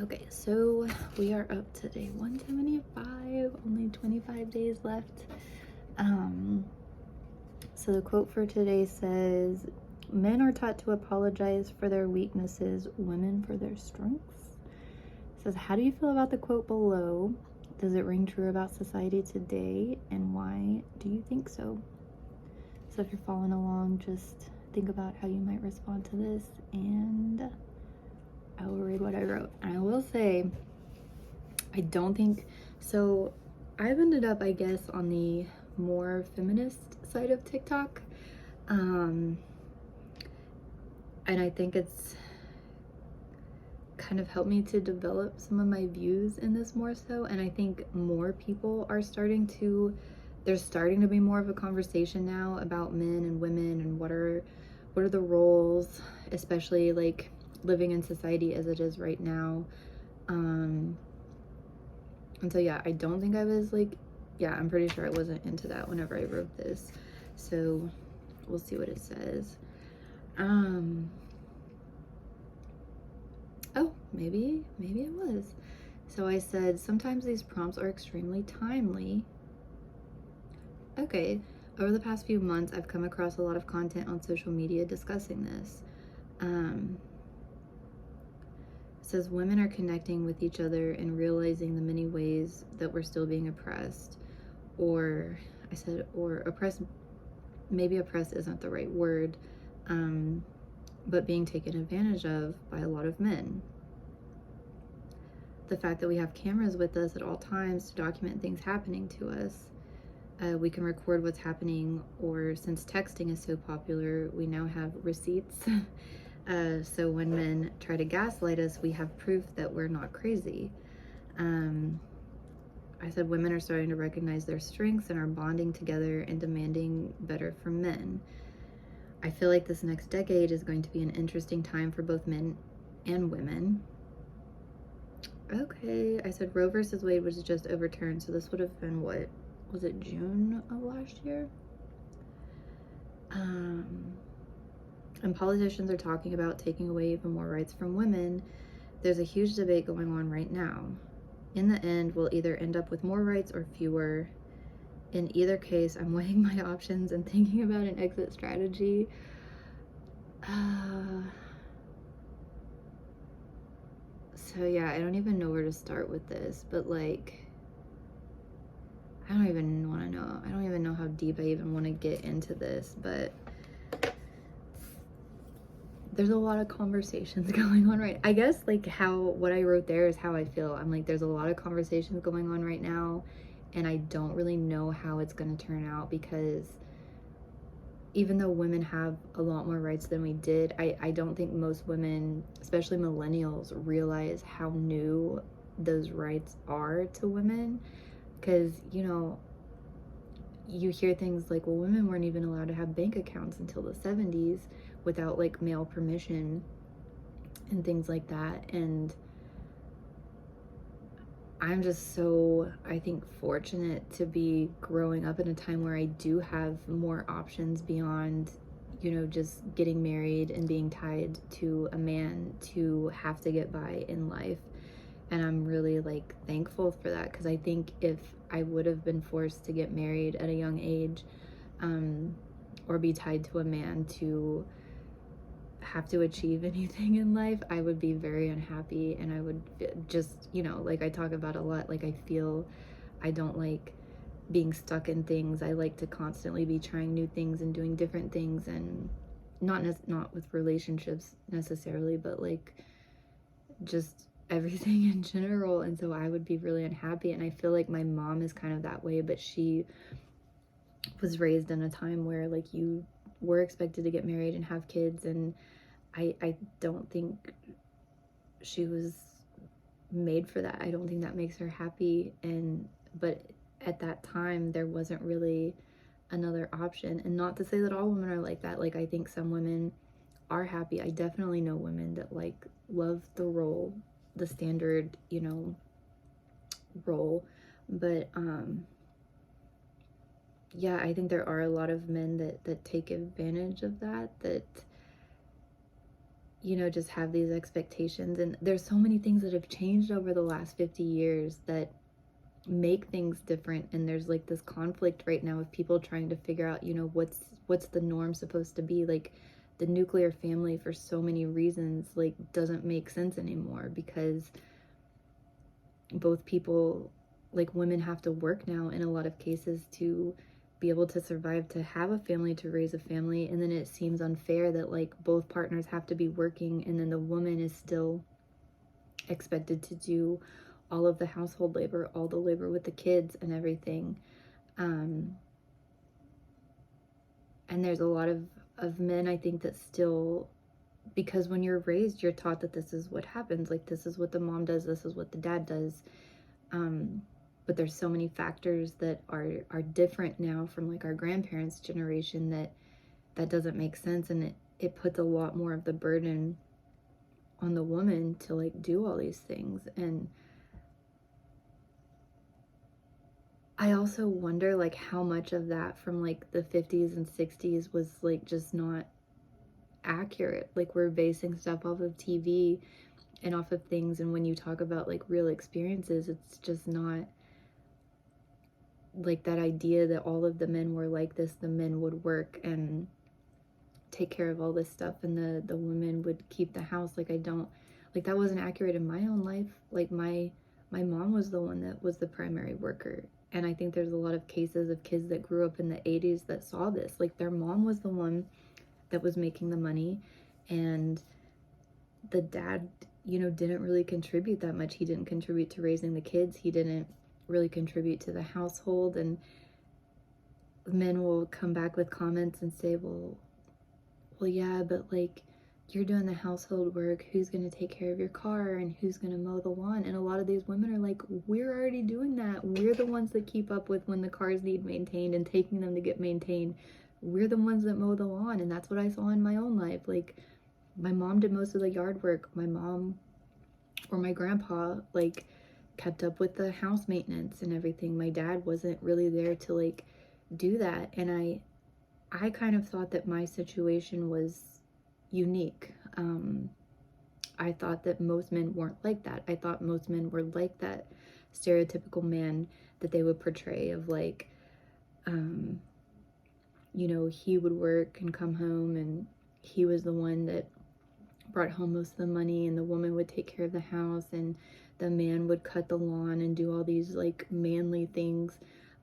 Okay, so we are up to day 175, only 25 days left. Um, so the quote for today says, "Men are taught to apologize for their weaknesses, women for their strengths." It says, "How do you feel about the quote below? Does it ring true about society today, and why do you think so?" So if you're following along, just think about how you might respond to this, and I will read what I wrote. And I will say, I don't think so. I've ended up, I guess, on the more feminist side of TikTok. Um, and I think it's kind of helped me to develop some of my views in this more so. And I think more people are there's starting to be more of a conversation now about men and women and what are the roles, especially like living in society as it is right now. And so yeah, I don't think I was like, yeah, I'm pretty sure I wasn't into that whenever I wrote this. So we'll see what it says. Oh, maybe it was. So I said, sometimes these prompts are extremely timely. Okay, over the past few months, I've come across a lot of content on social media discussing this. It says women are connecting with each other and realizing the many ways that we're still being oppressed. Or I said, or oppressed, maybe oppressed isn't the right word, but being taken advantage of by a lot of men. The fact that we have cameras with us at all times to document things happening to us. We can record what's happening, or since texting is so popular, we now have receipts. So when men try to gaslight us, we have proof that we're not crazy. I said women are starting to recognize their strengths and are bonding together and demanding better from men. I feel like this next decade is going to be an interesting time for both men and women. Okay, I said Roe versus Wade was just overturned, so this would have been, what was it, June of last year? And politicians are talking about taking away even more rights from women. There's a huge debate going on right now. In the end, we'll either end up with more rights or fewer. In either case, I'm weighing my options and thinking about an exit strategy. So yeah, I don't even know where to start with this, but like, I don't even want to know. I don't even know how deep I even want to get into this, but there's a lot of conversations going on I guess like what I wrote there is how I feel. I'm like, there's a lot of conversations going on right now, and I don't really know how it's going to turn out, because even though women have a lot more rights than we did, I don't think most women, especially millennials, realize how new those rights are to women. Because, you hear things like, well, women weren't even allowed to have bank accounts until the 70s without like male permission and things like that. And I'm just so, I think, fortunate to be growing up in a time where I do have more options beyond, just getting married and being tied to a man to have to get by in life. And I'm really like thankful for that, because I think if I would have been forced to get married at a young age, or be tied to a man to have to achieve anything in life, I would be very unhappy. And I would just, like I talk about a lot, like I feel I don't like being stuck in things. I like to constantly be trying new things and doing different things, and not with relationships necessarily, but like just everything in general. And so I would be really unhappy. And I feel like my mom is kind of that way, but she was raised in a time where like you were expected to get married and have kids, and I don't think she was made for that. I don't think that makes her happy. But at that time there wasn't really another option. And not to say that all women are like that. Like, I think some women are happy. I definitely know women that like love the role, the standard, role. But yeah, I think there are a lot of men that take advantage of that just have these expectations. And there's so many things that have changed over the last 50 years that make things different. And there's like this conflict right now of people trying to figure out, what's the norm supposed to be. Like the nuclear family, for so many reasons, like doesn't make sense anymore, because both people, like women, have to work now in a lot of cases to be able to survive, to have a family, to raise a family. And then it seems unfair that like both partners have to be working, and then the woman is still expected to do all of the household labor, all the labor with the kids and everything. um and there's a lot of men, I think, that still, because when you're raised, you're taught that this is what happens, like this is what the mom does, this is what the dad does. um but there's so many factors that are different now from like our grandparents' generation, that doesn't make sense. And it puts a lot more of the burden on the woman to like do all these things. And I also wonder like how much of that from like the 50s and 60s was like just not accurate. Like we're basing stuff off of TV and off of things, and when you talk about like real experiences, it's just not like that idea that all of the men were like this. The men would work and take care of all this stuff, and the women would keep the house. Like I don't, like that wasn't accurate in my own life. Like my mom was the one that was the primary worker. And I think there's a lot of cases of kids that grew up in the 80s that saw this. Like their mom was the one that was making the money, and the dad, didn't really contribute that much. He didn't contribute to raising the kids. He didn't really contribute to the household. And men will come back with comments and say, well, yeah, but like you're doing the household work. Who's going to take care of your car, and who's going to mow the lawn? And a lot of these women are like, we're already doing that. We're the ones that keep up with when the cars need maintained and taking them to get maintained. We're the ones that mow the lawn. And that's what I saw in my own life. Like my mom did most of the yard work. My mom or my grandpa like kept up with the house maintenance and everything. My dad wasn't really there to like do that. And I kind of thought that my situation was unique. I thought that most men weren't like that. I thought most men were like that stereotypical man that they would portray of like, he would work and come home, and he was the one that brought home most of the money, and the woman would take care of the house, and the man would cut the lawn and do all these like manly things.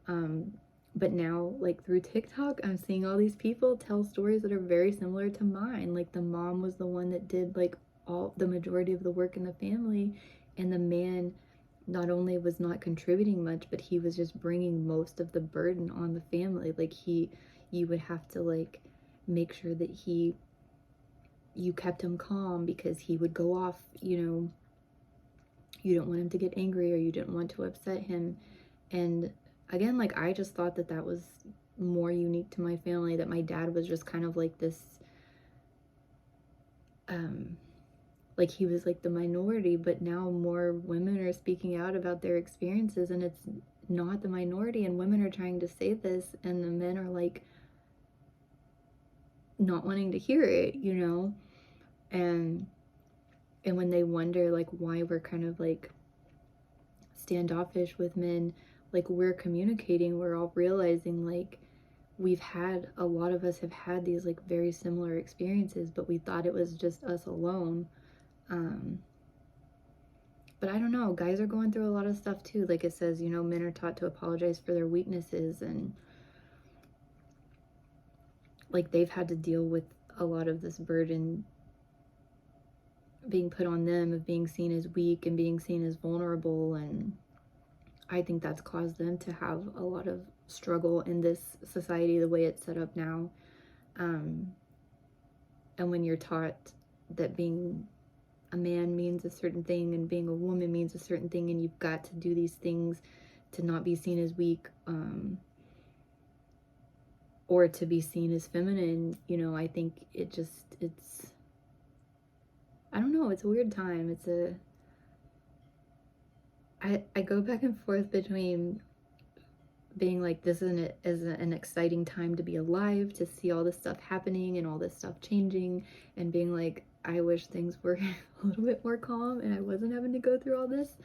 But now, like through TikTok, I'm seeing all these people tell stories that are very similar to mine. Like the mom was the one that did like all the majority of the work in the family, and the man not only was not contributing much, but he was just bringing most of the burden on the family. Like you would have to like make sure that you kept him calm, because he would go off, you don't want him to get angry, or you didn't want to upset him. And again, like I just thought that was more unique to my family, that my dad was just kind of like this, like he was like the minority. But now more women are speaking out about their experiences, and it's not the minority, and women are trying to say this, and the men are like not wanting to hear it, and when they wonder like why we're kind of like standoffish with men, like we're communicating, we're all realizing like a lot of us have had these like very similar experiences, but we thought it was just us alone. But I don't know, guys are going through a lot of stuff too. Like it says, men are taught to apologize for their weaknesses, and like they've had to deal with a lot of this burden being put on them of being seen as weak and being seen as vulnerable. And I think that's caused them to have a lot of struggle in this society, the way it's set up now. And when you're taught that being a man means a certain thing and being a woman means a certain thing, and you've got to do these things to not be seen as weak, or to be seen as feminine, I think it's I don't know, it's a weird time. I go back and forth between being like, this is an exciting time to be alive, to see all this stuff happening and all this stuff changing, and being like, I wish things were a little bit more calm and I wasn't having to go through all this.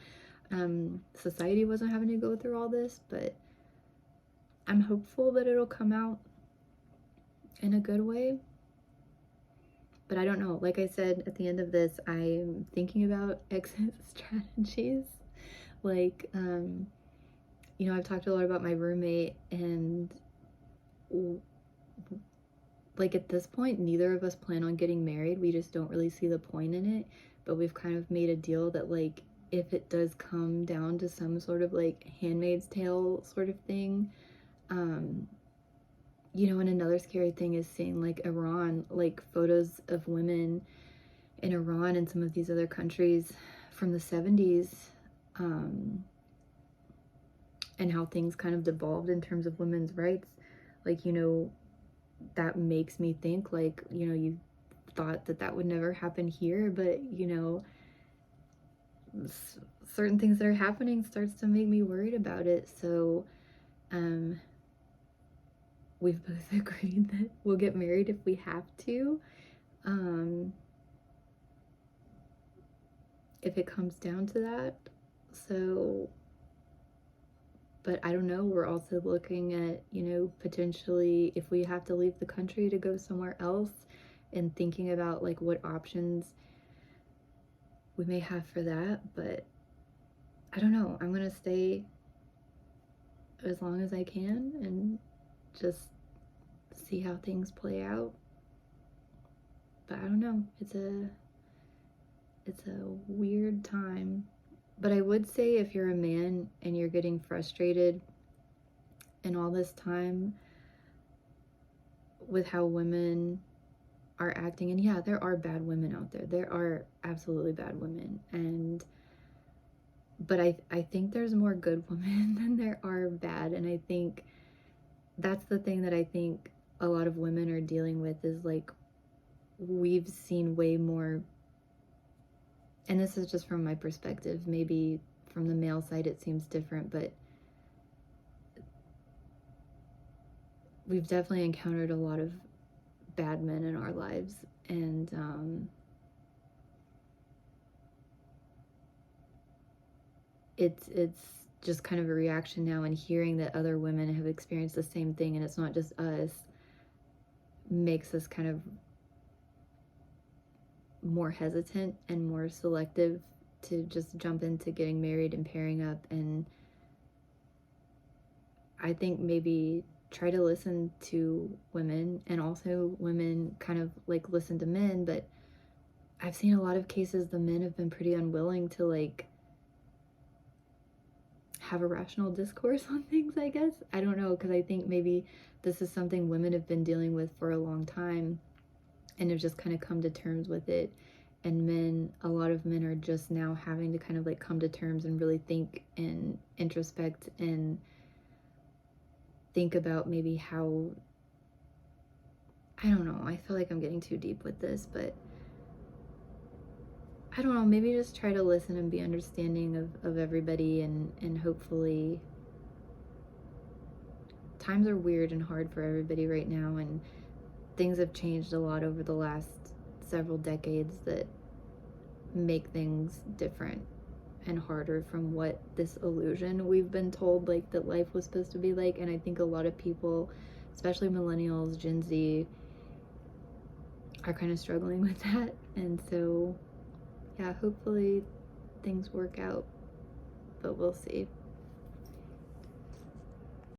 Society wasn't having to go through all this, but I'm hopeful that it'll come out in a good way. But I don't know. Like I said, at the end of this, I'm thinking about exit strategies. Like, you know, I've talked a lot about my roommate, and like at this point, neither of us plan on getting married. We just don't really see the point in it. But we've kind of made a deal that, like, if it does come down to some sort of like Handmaid's Tale sort of thing, you know, and another scary thing is seeing like Iran, like photos of women in Iran and some of these other countries from the 70s, and how things kind of devolved in terms of women's rights. Like, you know, that makes me think, like, you know, you thought that that would never happen here, but, you know, certain things that are happening starts to make me worried about it. So, we've both agreed that we'll get married if we have to. If it comes down to that. So, but I don't know. We're also looking at, you know, potentially if we have to leave the country to go somewhere else, and thinking about like what options we may have for that. But I don't know. I'm going to stay as long as I can and just see how things play out. But I don't know. It's a weird time. But I would say, if you're a man and you're getting frustrated in all this time with how women are acting, and yeah, there are bad women out there. There are absolutely bad women. But I think there's more good women than there are bad. And I think that's the thing that I think a lot of women are dealing with, is like, we've seen way more, and this is just from my perspective, maybe from the male side it seems different, but we've definitely encountered a lot of bad men in our lives. And it's just kind of a reaction now, and hearing that other women have experienced the same thing, and it's not just us, makes us kind of more hesitant and more selective to just jump into getting married and pairing up. And I think maybe try to listen to women, and also women kind of like listen to men. But I've seen a lot of cases the men have been pretty unwilling to like have a rational discourse on things, I guess. I don't know, because I think maybe this is something women have been dealing with for a long time and have just kind of come to terms with it. And men, a lot of men are just now having to kind of like come to terms and really think and introspect and think about maybe how, I don't know, I feel like I'm getting too deep with this, but I don't know, maybe just try to listen and be understanding of everybody, and hopefully, times are weird and hard for everybody right now, and things have changed a lot over the last several decades that make things different and harder from what this illusion we've been told like that life was supposed to be like. And I think a lot of people, especially millennials, Gen Z, are kind of struggling with that. And so yeah, hopefully things work out, but we'll see.